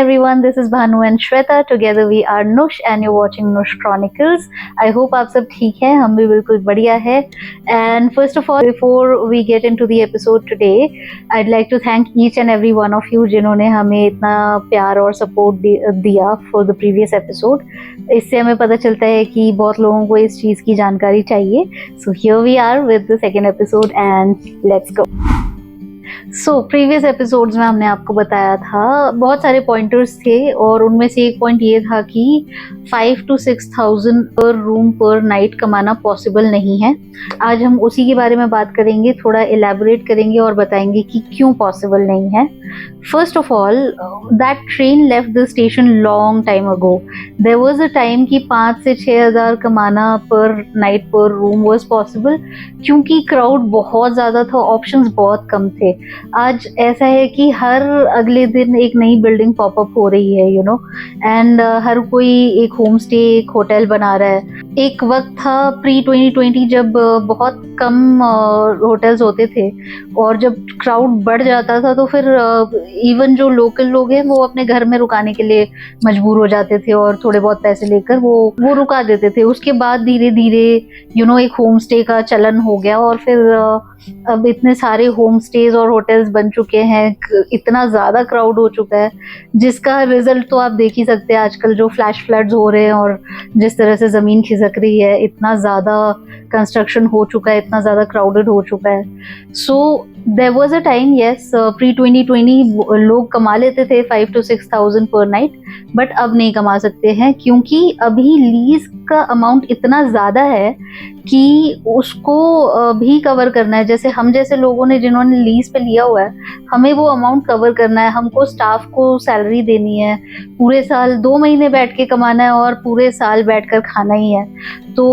everyone, this is Bhanu and Shweta. Together we are Nush and you're watching Nush Chronicles. I hope आप सब ठीक हैं, हम भी बिल्कुल बढ़िया है. And first of all, before we get into the episode today, I'd like to thank each and every one of you जिन्होंने हमें इतना प्यार और सपोर्ट दिया for the previous episode. इससे हमें पता चलता है कि बहुत लोगों को इस चीज़ की जानकारी चाहिए. So here we are with the second episode and let's go. Previous episodes में हमने आपको बताया था, बहुत सारे पॉइंटर्स थे और उनमें से एक पॉइंट ये था कि 5,000 to 6,000 पर रूम पर नाइट कमाना पॉसिबल नहीं है. आज हम उसी के बारे में बात करेंगे, थोड़ा एलैबोरेट करेंगे और बताएंगे कि क्यों पॉसिबल नहीं है. First of all, that train left the station long time ago. There was a time कि 5,000 से 6,000 कमाना पर नाइट पर रूम वाज पॉसिबल, क्योंकि क्राउड बहुत ज़्यादा था, ऑप्शंस बहुत कम थे. आज ऐसा है कि हर अगले दिन एक नई बिल्डिंग पॉपअप हो रही है, यू नो, एंड हर कोई एक होम स्टे, एक होटल बना रहा है. एक वक्त था प्री 2020 जब बहुत कम होटल्स होते थे और जब क्राउड बढ़ जाता था तो फिर इवन जो लोकल लोग हैं वो अपने घर में रुकाने के लिए मजबूर हो जाते थे और थोड़े बहुत पैसे लेकर वो रुका देते थे. उसके बाद धीरे धीरे यू नो एक होम स्टे का चलन हो गया और फिर अब इतने सारे होम स्टेज और होटल्स बन चुके हैं, इतना ज़्यादा क्राउड हो चुका है जिसका रिजल्ट तो आप देख ही सकते हैं. आजकल जो फ्लैश फ्लड्स हो रहे हैं और जिस तरह से ज़मीन खिसक रही है, इतना ज़्यादा कंस्ट्रक्शन हो चुका है, इतना ज़्यादा क्राउडेड हो चुका है. So there was a time, yes, pre 2020 लोग कमा लेते थे 5,000 to 6,000 पर नाइट, बट अब नहीं कमा सकते हैं क्योंकि अभी लीज का अमाउंट इतना ज़्यादा है कि उसको भी कवर करना है. जैसे हम जैसे लोगों ने जिन्होंने लीज पे लिया हुआ है, हमें वो अमाउंट कवर करना है, हमको स्टाफ को सैलरी देनी है, पूरे साल 2 महीने बैठ के कमाना है और पूरे साल बैठकर खाना ही है. तो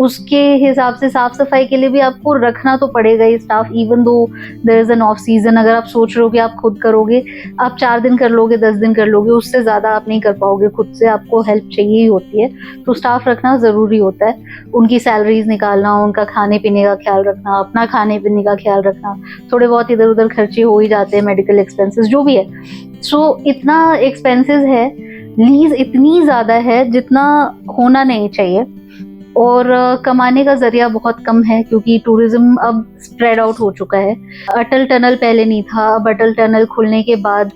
उसके हिसाब से साफ सफाई के लिए भी आपको रखना तो पड़ेगा ही staff, even though there is an off season. अगर आप सोच रहे हो कि आप खुद करोगे, आप 4 दिन कर लोगे, 10 दिन कर लोगे, उससे ज़्यादा आप नहीं कर पाओगे खुद से, आपको हेल्प चाहिए ही होती है. तो स्टाफ रखना ज़रूरी होता है, उनकी सैलरीज निकालना, उनका खाने पीने का ख्याल रखना, अपना खाने पीने का ख्याल रखना, थोड़े बहुत इधर उधर खर्चे हो ही जाते हैं, मेडिकल एक्सपेंसेस जो भी है. सो इतना एक्सपेंसेस है, लीज इतनी ज़्यादा है जितना होना नहीं चाहिए और कमाने का जरिया बहुत कम है क्योंकि टूरिज्म अब स्प्रेड आउट हो चुका है. अटल टनल पहले नहीं था, अब अटल टनल खुलने के बाद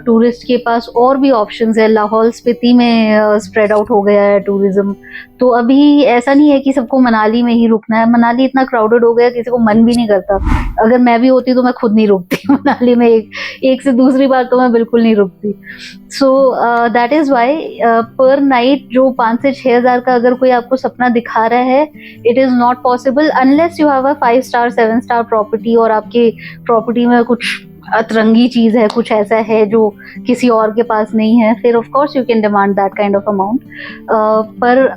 टूरिस्ट के पास और भी ऑप्शंस है. लाहौल स्पीति में स्प्रेड आउट हो गया है टूरिज्म. तो अभी ऐसा नहीं है कि सबको मनाली में ही रुकना है. मनाली इतना क्राउडेड हो गया, किसी को मन भी नहीं करता. अगर मैं भी होती तो मैं खुद नहीं रुकती मनाली में, एक से दूसरी बार तो मैं बिल्कुल नहीं रुकती. सो दैट इज़ वाई पर नाइट जो 5,000 से 6,000 का अगर कोई आपको सपना दिखा रहा है, it is not possible unless you have a 5 star 7 star property और आपकी प्रॉपर्टी में कुछ अतरंगी चीज है, कुछ ऐसा है जो किसी और के पास नहीं है. फिर of course you can demand that kind of amount. पर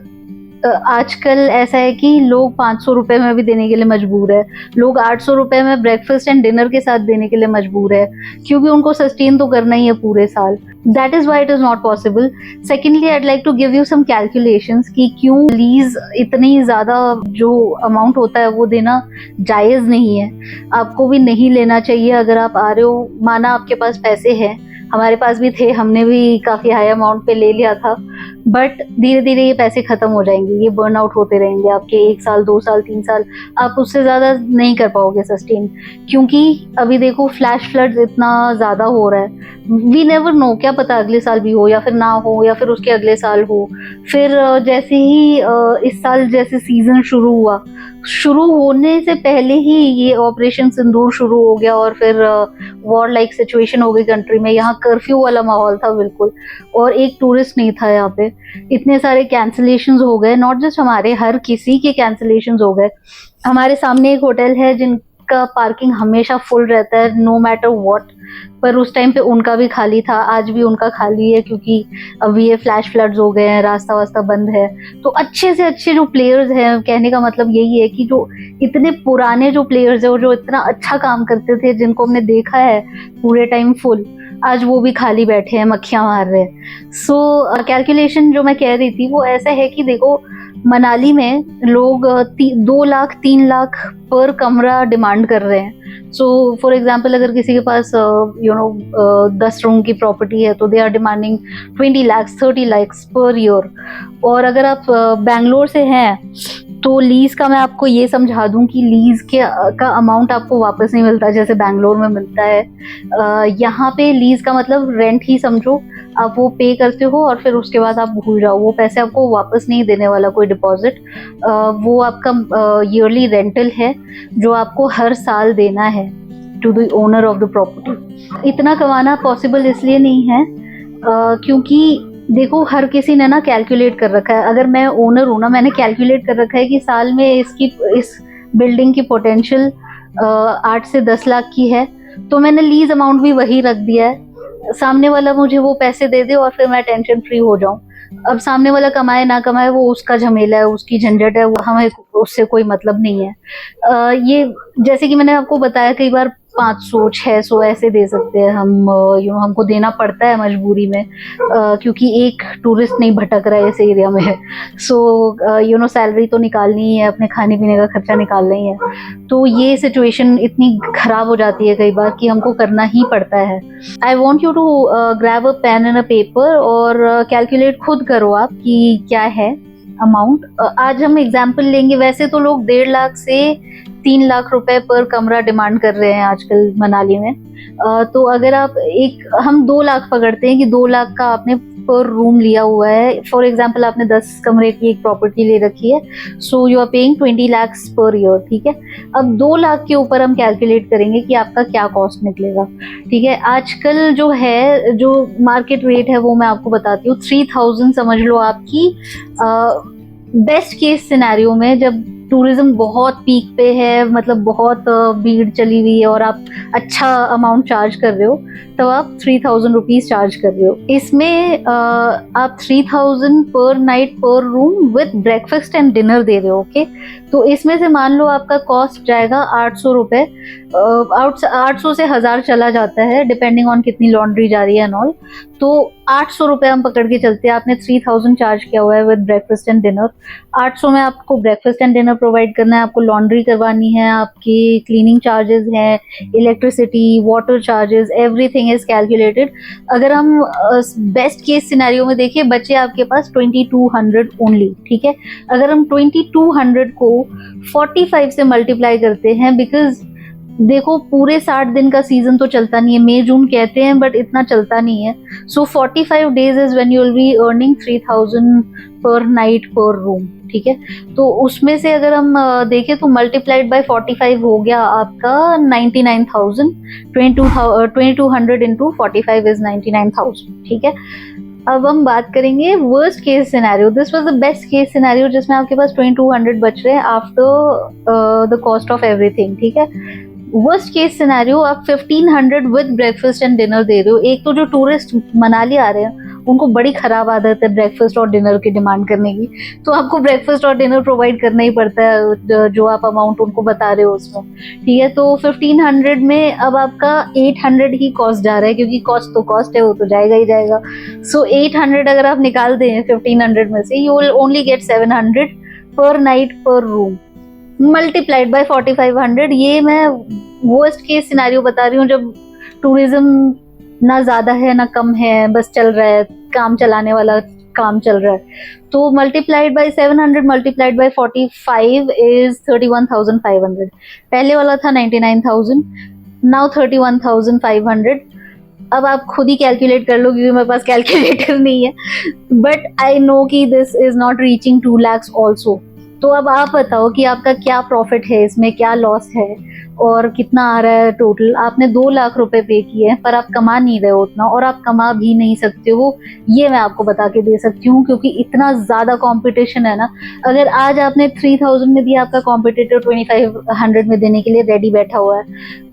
आजकल ऐसा है कि लोग 500 रुपए में भी देने के लिए मजबूर है, लोग 800 रुपए में ब्रेकफास्ट एंड डिनर के साथ देने के लिए मजबूर है क्योंकि उनको सस्टेन तो करना ही है पूरे साल. That is why it is not possible. Secondly, I like to give you some calculations कि क्यों लीज इतनी ज़्यादा जो अमाउंट होता है वो देना जायज़ नहीं है. आपको भी नहीं लेना चाहिए. अगर आप आ रहे हो, माना आपके पास पैसे हैं, हमारे पास भी थे, हमने भी काफ़ी हाई अमाउंट पे ले लिया था, बट धीरे धीरे ये पैसे ख़त्म हो जाएंगे, ये बर्न आउट होते रहेंगे आपके 1 साल 2 साल 3 साल, आप उससे ज़्यादा नहीं कर पाओगे सस्टेन. क्योंकि अभी देखो फ्लैश फ्लड्स इतना ज़्यादा हो रहा है, वी नेवर नो, क्या पता अगले साल भी हो या फिर ना हो या फिर उसके अगले साल हो. फिर जैसे ही इस साल जैसे सीज़न शुरू होने से पहले ही ये ऑपरेशन सिंदूर शुरू हो गया और फिर वॉर लाइक सिचुएशन हो गई कंट्री में. यहाँ कर्फ्यू वाला माहौल था बिल्कुल और एक टूरिस्ट नहीं था यहाँ पे. इतने सारे कैंसिलेशंस हो गए, नॉट जस्ट हमारे, हर किसी के कैंसिलेशंस हो गए. हमारे सामने एक होटल है जिनका पार्किंग हमेशा फुल रहता है नो मैटर व्हाट, पर उस टाइम पे उनका भी खाली था, आज भी उनका खाली है क्योंकि अभी ये फ्लैश फ्लड्स हो गए हैं, रास्ता वास्ता बंद है. तो अच्छे से अच्छे जो प्लेयर्स हैं, कहने का मतलब यही है कि जो इतने पुराने जो प्लेयर्स हैं और जो इतना अच्छा काम करते थे, जिनको हमने देखा है पूरे टाइम फुल, आज वो भी खाली बैठे हैं, मक्खियाँ मार रहे हैं. सो कैलकुलेशन जो मैं कह रही थी वो ऐसा है कि देखो मनाली में लोग 2 लाख 3 लाख पर कमरा डिमांड कर रहे हैं। सो फॉर एग्जांपल अगर किसी के पास 10 रूम की प्रॉपर्टी है तो they are demanding 20 lakhs 30 lakhs per year. और अगर आप बैंगलोर से हैं तो लीज का मैं आपको ये समझा दूं कि लीज का अमाउंट आपको वापस नहीं मिलता जैसे बैंगलोर में मिलता है। यहाँ पे लीज का मतलब रेंट ही समझो, आप वो पे करते हो और फिर उसके बाद आप भूल जाओ, वो पैसे आपको वापस नहीं देने वाला कोई डिपॉजिट। वो आपका ईयरली रेंटल है जो आपको हर साल देना है to the owner of the property. इतना कमाना पॉसिबल इसलिए नहीं है क्योंकि देखो हर किसी ने ना कैलकुलेट कर रखा है। अगर मैं ओनर हूँ ना, मैंने कैलकुलेट कर रखा है कि साल में इस बिल्डिंग की पोटेंशियल 8 से 10 लाख की है, तो मैंने लीज अमाउंट भी वही रख दिया है। सामने वाला मुझे वो पैसे दे दे और फिर मैं टेंशन फ्री हो जाऊं। अब सामने वाला कमाए ना कमाए वो उसका झमेला है, उसकी झंझट है, वो हमें उससे कोई मतलब नहीं है। ये जैसे कि मैंने आपको बताया कई बार 500 600 ऐसे दे सकते हैं हम, हमको देना पड़ता है मजबूरी में क्योंकि एक टूरिस्ट नहीं भटक रहा है इस एरिया में। सो सैलरी तो निकालनी ही है, अपने खाने पीने का खर्चा निकालना ही है। तो ये सिचुएशन इतनी खराब हो जाती है कई बार कि हमको करना ही पड़ता है। I want you to grab a pen and a paper और कैलकुलेट खुद करो आप कि क्या है अमाउंट। आज हम एग्जाम्पल लेंगे, वैसे तो लोग 1.5 लाख से 3 लाख रुपए पर कमरा डिमांड कर रहे हैं आजकल मनाली में। तो अगर आप हम 2 लाख पकड़ते हैं कि 2 लाख का आपने पर रूम लिया हुआ है। फॉर एग्जाम्पल आपने 10 कमरे की एक प्रॉपर्टी ले रखी है, so you are paying 20 lakhs per year, ठीक है। अब 2 लाख के ऊपर हम कैलकुलेट करेंगे कि आपका क्या कॉस्ट निकलेगा, ठीक है। आजकल जो मार्केट रेट है वो मैं आपको बताती हूँ। 3000 समझ लो आपकी बेस्ट केस सिनेरियो में, जब टूरिज्म बहुत पीक पे है, मतलब बहुत भीड़ चली हुई है और आप अच्छा अमाउंट चार्ज कर रहे हो, तब आप 3000 रुपीज चार्ज कर रहे हो। इसमें आप 3000 पर नाइट पर room with breakfast and dinner दे रहे हो, ओके। तो इसमें से मान लो आपका कॉस्ट जाएगा 800 रुपए, 800 से 1000 चला जाता है डिपेंडिंग ऑन कितनी लॉन्ड्री जा रही है एंड ऑल। तो 800 रुपए हम पकड़ के चलते हैं, आपने 3000 चार्ज किया हुआ है विद ब्रेकफास्ट एंड डिनर। 800 में आपको ब्रेकफास्ट एंड डिनर प्रोवाइड करना है, आपको लॉन्ड्री करवानी है, आपकी क्लीनिंग चार्जेस हैं, electricity, water charges, everything is calculated. अगर हम बेस्ट केस सिनेरियो में देखिए, बचे आपके पास 2200 ओनली, ठीक है। अगर हम 2200 को 45 से मल्टीप्लाई करते हैं, बिकॉज देखो पूरे 60 दिन का सीजन तो चलता नहीं है, मई जून कहते हैं बट इतना चलता नहीं है। सो 45 days is when you will be earning 3000 per night पर रूम, ठीक है। तो उसमें से अगर हम देखें तो मल्टीप्लाइड बाय 45 हो गया आपका 99,000। 2200 इंटू 45 इज 99,000, ठीक है। अब हम बात करेंगे worst case scenario. This was the best case scenario जिसमें आपके पास 2200 बच रहे हैं after the cost of everything, ठीक है। वर्स्ट केस सिनेरियो आप 1500 विद ब्रेकफास्ट एंड डिनर दे रहे हो। एक तो जो टूरिस्ट मनाली आ रहे हैं उनको बड़ी खराब आदत है ब्रेकफास्ट और डिनर की डिमांड करने की, तो आपको ब्रेकफास्ट और डिनर प्रोवाइड करना ही पड़ता है जो आप अमाउंट उनको बता रहे हो उसमें, ठीक है। तो 1500 में अब आपका 800 ही कॉस्ट जा रहा है, क्योंकि कॉस्ट तो कॉस्ट है, वो तो जाएगा ही जाएगा। सो 800 अगर आप निकाल दें 1500 में से, यू विल ओनली गेट 700 पर नाइट पर रूम मल्टीप्लाइड बाय 4500। ये मैं वर्स्ट केस सिनेरियो बता रही हूँ, जब टूरिज्म ना ज्यादा है ना कम है, बस चल रहा है, काम चलाने वाला काम चल रहा है। तो multiplied by 700 multiplied by 45 is 31,500। पहले वाला था 99,000, नाउ 31,500। अब आप खुद ही कैलकुलेट कर लो क्योंकि मेरे पास कैलकुलेटर नहीं है, बट आई नो कि this is not reaching 2 lakhs also. तो अब आप बताओ कि आपका क्या प्रॉफिट है, इसमें क्या लॉस है और कितना आ रहा है टोटल। आपने 2 लाख रुपए पे किए हैं पर आप कमा नहीं रहे हो उतना, और आप कमा भी नहीं सकते हो, ये मैं आपको बता के दे सकती हूँ, क्योंकि इतना ज्यादा कंपटीशन है ना। अगर आज आपने 3000 में दिया, आपका कॉम्पिटिटर 2500 में देने के लिए रेडी बैठा हुआ है।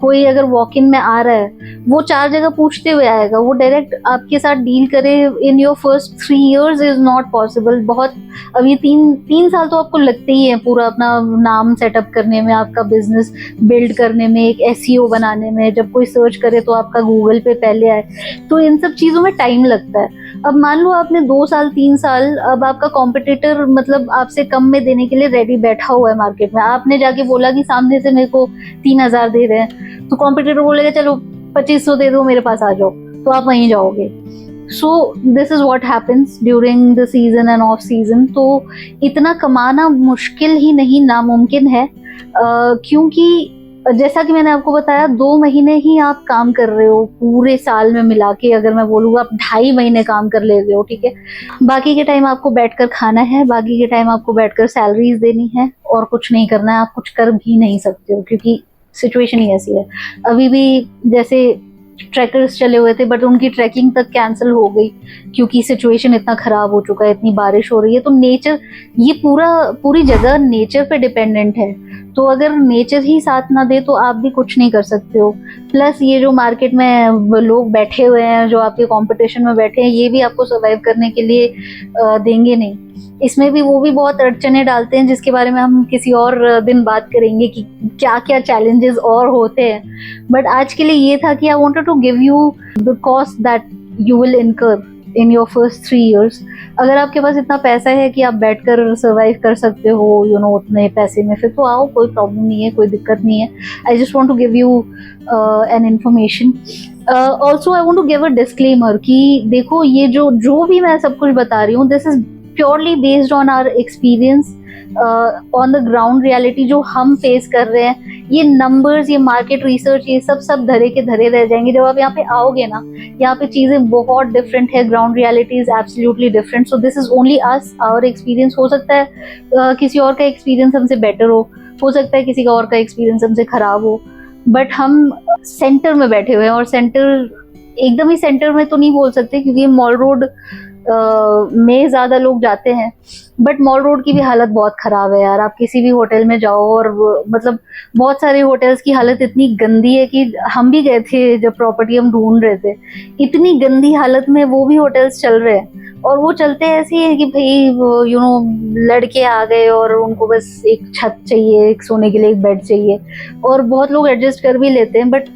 कोई अगर वॉक इन में आ रहा है, वो 4 जगह पूछते हुए आएगा, वो डायरेक्ट आपके साथ डील करे in your first 3 years is not possible. बहुत अभी 3 साल तो आपको लगते ही है पूरा अपना नाम सेटअप करने में, आपका बिजनेस बिल्ड करने में, एक SEO बनाने में। जब कोई सर्च करे तो आपका गूगल पे पहले आए, तो इन सब चीजों में टाइम लगता है। अब मान लो आपने 2 साल 3 साल, अब आपका कॉम्पिटिटर मतलब आपसे कम में देने के लिए रेडी बैठा हुआ है मार्केट में, आपने जाके बोला कि सामने से मेरे को 3,000 दे रहे हैं, तो कॉम्पिटिटर बोलेगा चलो 2500 दे दो मेरे पास आ जाओ, तो आप वहीं जाओगे। सो this is what happens during the season end off season. तो इतना कमाना मुश्किल ही नहीं, नामुमकिन है, क्योंकि जैसा कि मैंने आपको बताया 2 महीने ही आप काम कर रहे हो पूरे साल में मिला के, अगर मैं बोलूँ आप 2.5 महीने काम कर ले रहे हो, ठीक है। बाकी के टाइम आपको बैठकर खाना है, बाकी के टाइम आपको बैठकर सैलरीज देनी है और कुछ नहीं करना है, आप कुछ कर भी नहीं सकते हो क्योंकि सिचुएशन ही ऐसी है। अभी भी जैसे ट्रैकर्स चले हुए थे बट उनकी ट्रैकिंग तक कैंसिल हो गई क्योंकि सिचुएशन इतना खराब हो चुका है, इतनी बारिश हो रही है। तो नेचर, ये पूरी जगह नेचर पे डिपेंडेंट है, तो अगर नेचर ही साथ ना दे तो आप भी कुछ नहीं कर सकते हो। प्लस ये जो मार्केट में लोग बैठे हुए हैं, जो आपके कंपटीशन में बैठे हैं, ये भी आपको सर्वाइव करने के लिए देंगे नहीं। इसमें भी वो भी बहुत अड़चने डालते हैं, जिसके बारे में हम किसी और दिन बात करेंगे कि क्या क्या चैलेंजेस और होते हैं। बट आज के लिए ये था कि I wanted to give you the cost that you will incur in your first 3 years। अगर आपके पास इतना पैसा है कि आप बैठकर सर्वाइव कर सकते हो उतने पैसे में, फिर तो आओ, कोई प्रॉब्लम नहीं है, कोई दिक्कत नहीं है। I just want to give you an information. Also I want to give a disclaimer कि देखो, ये जो भी मैं सब कुछ बता रही हूँ, this is purely based on our experience, on the ground reality जो हम फेस कर रहे हैं। ये नंबर्स, ये मार्केट रिसर्च, ये सब धरे के धरे रह जाएंगे। जब आप यहाँ पे आओगे ना, यहाँ पे चीजें बहुत डिफरेंट है, ground reality is absolutely different. So this is only us, our experience. हो सकता है किसी और का एक्सपीरियंस हमसे बेटर हो सकता है किसी का और का एक्सपीरियंस हमसे खराब हो, बट हम सेंटर में बैठे हुए हैं। और सेंटर, एकदम ही सेंटर में तो नहीं बोल सकते क्योंकि मॉल रोड में ज्यादा लोग जाते हैं, बट मॉल रोड की भी हालत बहुत खराब है यार। आप किसी भी होटल में जाओ और मतलब बहुत सारे होटल्स की हालत इतनी गंदी है कि हम भी गए थे जब प्रॉपर्टी हम ढूंढ रहे थे, इतनी गंदी हालत में वो भी होटल्स चल रहे हैं। और वो चलते ऐसे है कि भाई लड़के आ गए और उनको बस एक छत चाहिए, एक सोने के लिए एक बेड चाहिए, और बहुत लोग एडजस्ट कर भी लेते हैं। बट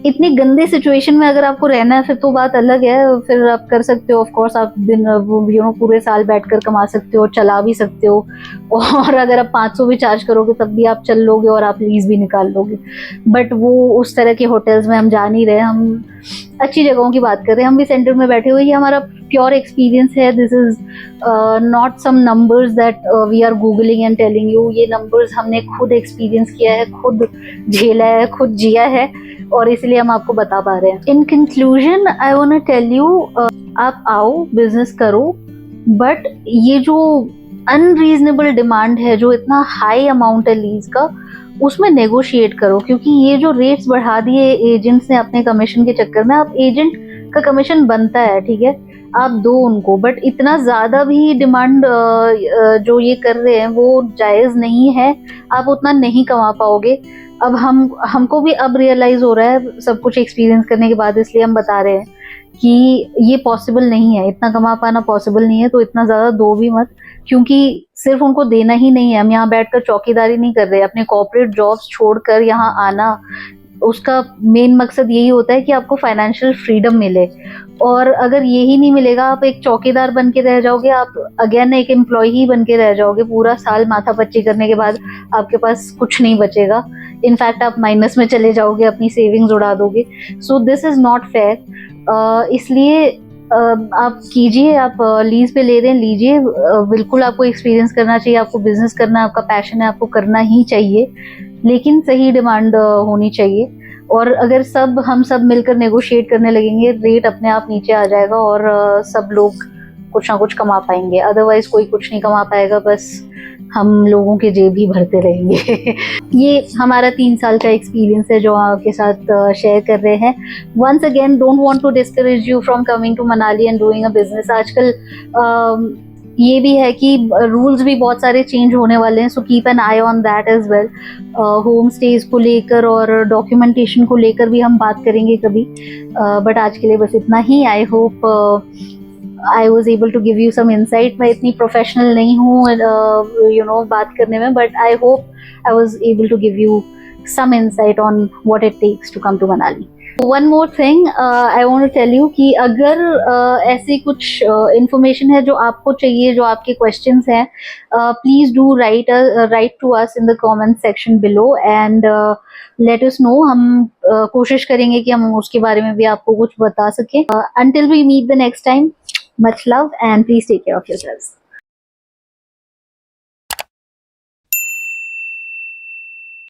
इतनी गंदी सिचुएशन में अगर आपको रहना है फिर तो बात अलग है, फिर आप कर सकते हो। ऑफ कोर्स आप दिन पूरे साल बैठकर कमा सकते हो, चला भी सकते हो, और अगर आप 500 भी चार्ज करोगे तब भी आप चल लोगे और आप लीज भी निकाल लोगे। बट वो उस तरह के होटल्स में हम जा नहीं रहे, हम अच्छी जगहों की बात कर रहे हैं। हम भी सेंटर में बैठे हुए, ये हमारा प्योर एक्सपीरियंस है। This is not some numbers that we are googling and telling you. ये नंबर्स हमने खुद एक्सपीरियंस किया है, खुद झेला है, खुद जिया है, और इसलिए हम आपको बता पा रहे हैं। In conclusion I want to tell you, आप आओ, बिजनेस करो, बट ये जो अनरीजनेबल डिमांड है, जो इतना हाई अमाउंट है लीज का, उसमें नेगोशिएट करो। क्योंकि ये जो रेट्स बढ़ा दिए एजेंट्स ने अपने कमीशन के चक्कर में, आप एजेंट का कमीशन बनता है, ठीक है, आप दो उनको, बट इतना ज्यादा भी डिमांड जो ये कर रहे हैं वो जायज नहीं है। आप उतना नहीं कमा पाओगे। अब हमको भी अब रियलाइज हो रहा है सब कुछ एक्सपीरियंस करने के बाद, इसलिए हम बता रहे हैं कि ये पॉसिबल नहीं है, इतना कमा पाना पॉसिबल नहीं है। तो इतना ज्यादा दो भी मत, क्योंकि सिर्फ उनको देना ही नहीं है। हम यहाँ बैठकर चौकीदारी नहीं कर रहे, अपने कॉर्पोरेट जॉब्स छोड़कर यहाँ आना, उसका मेन मकसद यही होता है कि आपको फाइनेंशियल फ्रीडम मिले। और अगर यही नहीं मिलेगा, आप एक चौकीदार बन के रह जाओगे, आप अगेन एक एम्प्लॉय ही बन के रह जाओगे। पूरा साल माथापच्ची करने के बाद आपके पास कुछ नहीं बचेगा, इनफैक्ट आप माइनस में चले जाओगे, अपनी सेविंग्स उड़ा दोगे। सो दिस इज नॉट फेयर। इसलिए आप कीजिए, आप लीज पे ले रहे हैं, लीजिए, बिल्कुल आपको एक्सपीरियंस करना चाहिए, आपको बिजनेस करना है, आपका पैशन है, आपको करना ही चाहिए, लेकिन सही डिमांड होनी चाहिए। और अगर हम सब मिलकर नेगोशिएट करने लगेंगे, रेट अपने आप नीचे आ जाएगा और सब लोग कुछ ना कुछ कमा पाएंगे। अदरवाइज कोई कुछ नहीं कमा पाएगा, बस हम लोगों के जेब ही भरते रहेंगे। ये हमारा 3 साल का एक्सपीरियंस है जो आपके साथ शेयर कर रहे हैं। Once again, don't want to discourage you from coming to Manali and doing a business. आजकल ये भी है कि रूल्स भी बहुत सारे चेंज होने वाले हैं, so keep an eye on that as well. Home stays को लेकर और डॉक्यूमेंटेशन को लेकर भी हम बात करेंगे कभी, बट आज के लिए बस इतना ही। I hope I was able to give you some insight. मैं इतनी प्रोफेशनल नहीं हूँ बात करने में, but I hope I was able to give you some insight on what it takes to come to Manali. One more thing I want to tell you कि अगर ऐसी कुछ इंफॉर्मेशन है जो आपको चाहिए, जो आपके क्वेश्चंस हैं, please do write to us in the comment section below and let us know. हम कोशिश करेंगे कि हम उसके बारे में भी आपको कुछ बता सकें. Until we meet the next time, much love and please take care of yourselves.